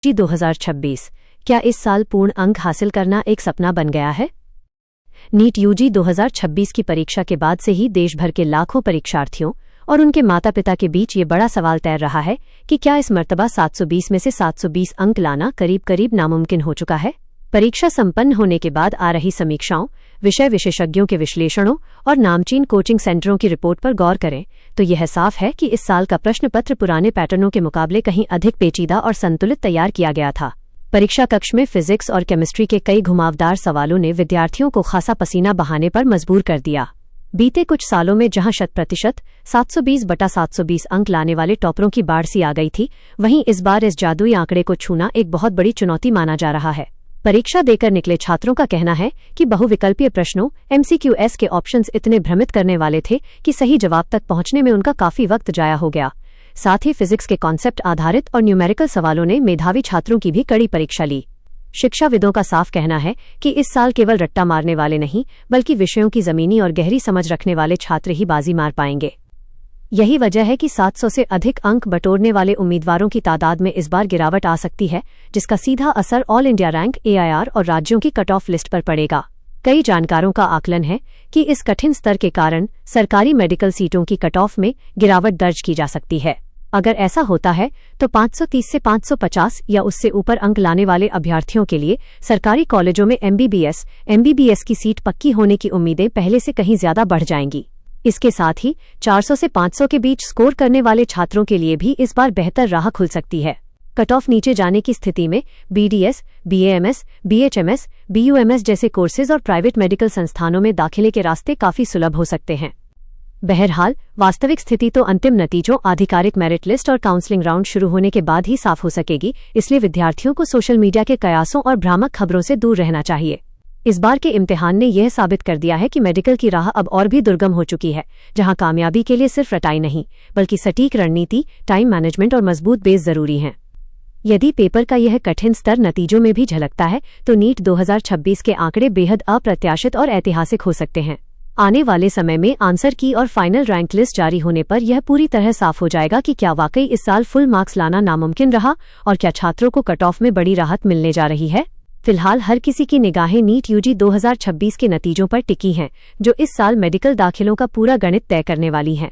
UG 2026, क्या इस साल पूर्ण अंक हासिल करना एक सपना बन गया है? नीट यूजी 2026 की परीक्षा के बाद से ही देश भर के लाखों परीक्षार्थियों और उनके माता पिता के बीच ये बड़ा सवाल तैर रहा है कि क्या इस मर्तबा 720 में से 720 अंक लाना करीब करीब नामुमकिन हो चुका है। परीक्षा संपन्न होने के बाद आ रही समीक्षाओं, विषय विशेषज्ञों के विश्लेषणों और नामचीन कोचिंग सेंटरों की रिपोर्ट पर गौर करें तो यह साफ है कि इस साल का प्रश्न पत्र पुराने पैटर्नों के मुकाबले कहीं अधिक पेचीदा और संतुलित तैयार किया गया था। परीक्षा कक्ष में फिजिक्स और केमिस्ट्री के कई घुमावदार सवालों ने विद्यार्थियों को खासा पसीना बहाने पर मजबूर कर दिया। बीते कुछ सालों में जहां 100% 720/720 अंक लाने वाले टॉपरों की बाढ़ सी आ गई थी, वहीं इस बार इस जादुई आंकड़े को छूना एक बहुत बड़ी चुनौती माना जा रहा है। परीक्षा देकर निकले छात्रों का कहना है कि बहुविकल्पीय प्रश्नों MCQs के ऑप्शंस इतने भ्रमित करने वाले थे कि सही जवाब तक पहुंचने में उनका काफी वक्त जाया हो गया। साथ ही फिजिक्स के कॉन्सेप्ट आधारित और न्यूमेरिकल सवालों ने मेधावी छात्रों की भी कड़ी परीक्षा ली। शिक्षाविदों का साफ कहना है कि इस साल केवल रट्टा मारने वाले नहीं, बल्कि विषयों की जमीनी और गहरी समझ रखने वाले छात्र ही बाजी मार पाएंगे। यही वजह है कि 700 से अधिक अंक बटोरने वाले उम्मीदवारों की तादाद में इस बार गिरावट आ सकती है, जिसका सीधा असर ऑल इंडिया रैंक AIR और राज्यों की कट ऑफ लिस्ट पर पड़ेगा। कई जानकारों का आकलन है कि इस कठिन स्तर के कारण सरकारी मेडिकल सीटों की कट ऑफ में गिरावट दर्ज की जा सकती है। अगर ऐसा होता है तो 530 से 550 या उससे ऊपर अंक लाने वाले अभ्यर्थियों के लिए सरकारी कॉलेजों में MBBS की सीट पक्की होने की उम्मीदें पहले से कहीं ज्यादा बढ़ जाएंगी। इसके साथ ही 400 से 500 के बीच स्कोर करने वाले छात्रों के लिए भी इस बार बेहतर राह खुल सकती है। कट ऑफ नीचे जाने की स्थिति में BDS, BAMS, BHMS, BUMS जैसे कोर्सेज और प्राइवेट मेडिकल संस्थानों में दाखिले के रास्ते काफी सुलभ हो सकते हैं। बहरहाल वास्तविक स्थिति तो अंतिम नतीजों, आधिकारिक मेरिट लिस्ट और काउंसलिंग राउंड शुरू होने के बाद ही साफ हो सकेगी, इसलिए विद्यार्थियों को सोशल मीडिया के कयासों और भ्रामक खबरों से दूर रहना चाहिए। इस बार के इम्तिहान ने यह साबित कर दिया है कि मेडिकल की राह अब और भी दुर्गम हो चुकी है, जहां कामयाबी के लिए सिर्फ रटाई नहीं, बल्कि सटीक रणनीति, टाइम मैनेजमेंट और मजबूत बेस जरूरी हैं। यदि पेपर का यह कठिन स्तर नतीजों में भी झलकता है तो नीट 2026 के आंकड़े बेहद अप्रत्याशित और ऐतिहासिक हो सकते हैं। आने वाले समय में आंसर की और फाइनल रैंक लिस्ट जारी होने पर यह पूरी तरह साफ हो जाएगा कि क्या वाकई इस साल फुल मार्क्स लाना नामुमकिन रहा और क्या छात्रों को कट ऑफ में बड़ी राहत मिलने जा रही है। फिलहाल हर किसी की निगाहें नीट यूजी 2026 के नतीजों पर टिकी हैं, जो इस साल मेडिकल दाखिलों का पूरा गणित तय करने वाली हैं।